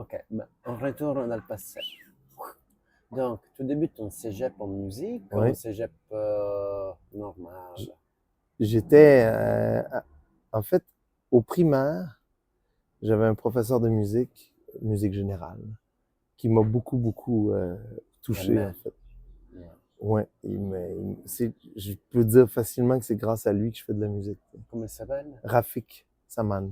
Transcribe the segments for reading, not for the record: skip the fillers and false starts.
Ok, ben, on retourne dans le passé. Donc, tu débutes ton cégep en musique ou en Oui. cégep normal? J- J'étais, en fait, au primaire, j'avais un professeur de musique, musique générale, qui m'a beaucoup touché, en Aimé. fait. Ouais. Ouais, je peux dire facilement que c'est grâce à lui que je fais de la musique. Comment il s'appelle? Rafik Saman,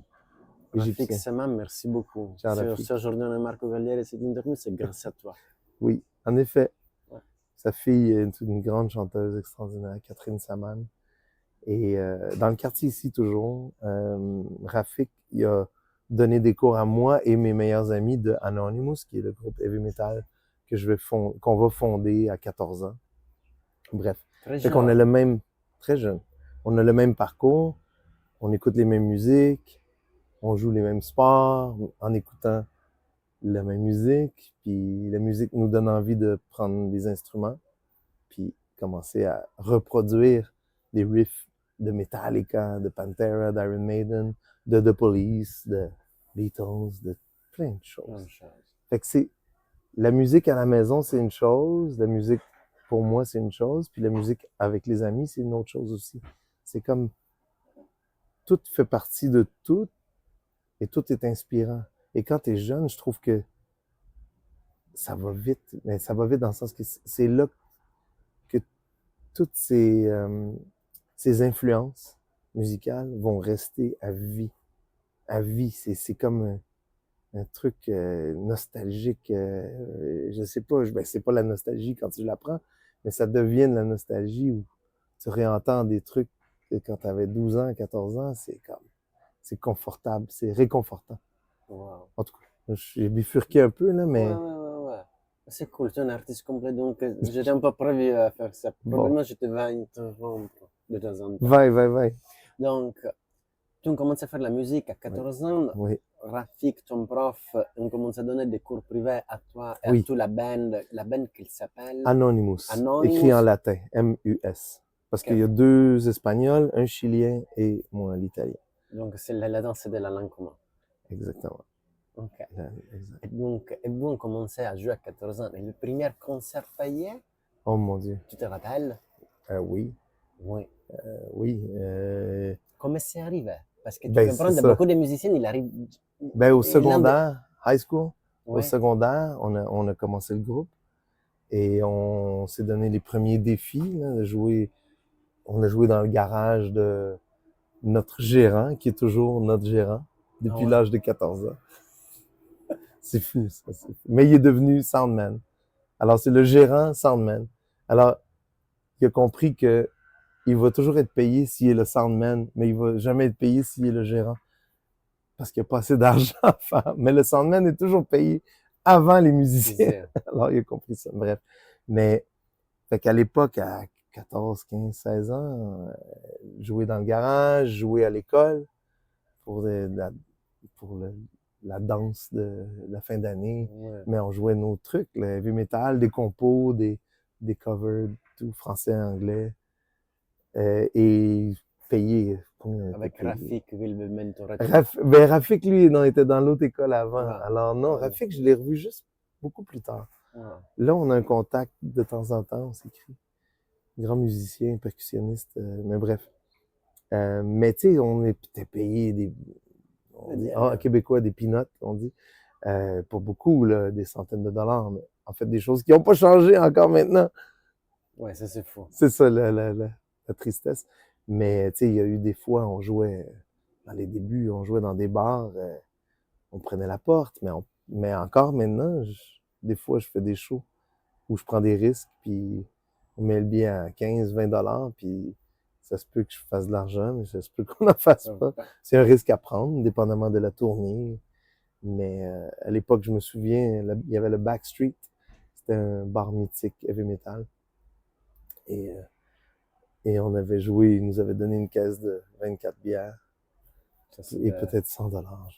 Rafik égyptien. Samam, merci beaucoup. Tiens, Si Rafik. aujourd'hui on a Marco Gallieri et cette interview, c'est grâce à toi. Oui, en effet, Ouais. sa fille est une grande chanteuse extraordinaire, Catherine Saman. Et dans le quartier ici, toujours, Rafik, il a donné des cours à moi et mes meilleurs amis de Anonymous, qui est le groupe heavy metal qu'on va fonder à 14 ans. Bref. Très Fait qu'on a jeune. le même, très jeune, on a le même parcours, on écoute les mêmes musiques, on joue les mêmes sports en écoutant la même musique, puis la musique nous donne envie de prendre des instruments, puis commencer à reproduire des riffs de Metallica, de Pantera, d'Iron Maiden, de The Police, de Beatles, de plein de Plein choses. de choses. Fait que c'est la musique à la maison, c'est une chose, la musique pour moi, c'est une chose, puis la musique avec les amis, c'est une autre chose aussi. C'est comme tout fait partie de tout et tout est inspirant. Et quand tu es jeune, je trouve que ça va vite, mais ça va vite dans le sens que c'est là que toutes ces influences musicales vont rester à vie. À vie, c'est comme un truc nostalgique. Je sais pas, ben, c'est pas la nostalgie quand tu l'apprends, mais ça devient de la nostalgie où tu réentends des trucs que quand tu avais 12 ans, 14 ans, c'est confortable, c'est réconfortant. Wow. En tout cas, j'ai bifurqué un peu, là, Ouais, mais ouais, ouais, ouais. C'est cool, tu es un artiste complet, donc j'étais un peu prévu à faire ça. bon, Probablement, je te vais interrompre de temps en temps. vai. Donc, tu commences à faire la musique à Oui, 14 ans. oui, Rafik, ton prof, on commence à donner des cours privés à toi et à oui. toute la band qui s'appelle Anonymous, écrit en Anonymous. latin, M-U-S. Parce qu'il Ok, y a deux Espagnols, un Chilien et moi, l'Italien. donc c'est la danse de la langue commune. Exactement. Ok. Exact. Et vous, on commençait à jouer à 14 ans. Et le premier concert payé, Oh mon Dieu. tu te rappelles? Oui, Oui. oui. Comment c'est arrivé? Parce que tu Ben, c'est comprends, ça. beaucoup de musiciens, ils arrivent. Ben, au L'un des. secondaire, high school, au Oui. secondaire, on a commencé le groupe et on s'est donné les premiers défis, là, de jouer. On a joué dans le garage de notre gérant, qui est toujours notre gérant, Ah depuis ouais. l'âge de 14 ans. C'est fou, ça. C'est fou. Mais il est devenu soundman. Alors, c'est le gérant soundman. Alors, il a compris que il va toujours être payé s'il est le soundman, mais il va jamais être payé s'il est le gérant. Parce qu'il n'y a pas assez d'argent à faire. Mais le soundman est toujours payé avant les musiciens. Disais. Alors, il a compris ça. Bref. Mais, fait qu'à l'époque, à 14, 15, 16 ans, jouer dans le garage, jouer à l'école pour, pour la danse de la fin d'année. Ouais. Mais on jouait nos trucs, le heavy metal, des compos, des covers, tout français, anglais. Et payé. Combien on était Avec payé? Rafik, qui le mentorait toi. Rafik, lui, non, était dans l'autre école avant. Ouais. Alors non, Ouais. Rafik, je l'ai revu juste beaucoup plus tard. Ouais. Là, on a un contact de temps en temps, on s'écrit. Grand musicien, percussionniste, mais bref. Mais tu sais, on était payé on dit, en québécois, des peanuts, on dit. Pas beaucoup, là, des centaines de dollars, mais en fait, des choses qui n'ont pas changé encore maintenant. Ouais, ça c'est fou. C'est ça, la tristesse. Mais, tu sais, il y a eu des fois, on jouait, dans les débuts, on jouait dans des bars, on prenait la porte, mais encore maintenant, des fois, je fais des shows où je prends des risques, puis on met le billet à 15, 20 dollars, puis ça se peut que je fasse de l'argent, mais ça se peut qu'on n'en fasse pas. C'est un risque à prendre, dépendamment de la tournée. Mais à l'époque, je me souviens, il y avait le Backstreet. C'était un bar mythique, heavy metal. Et, euh, et on avait joué, ils nous avaient donné une caisse de 24 bières Ça c'est et de. peut-être 100 dollars.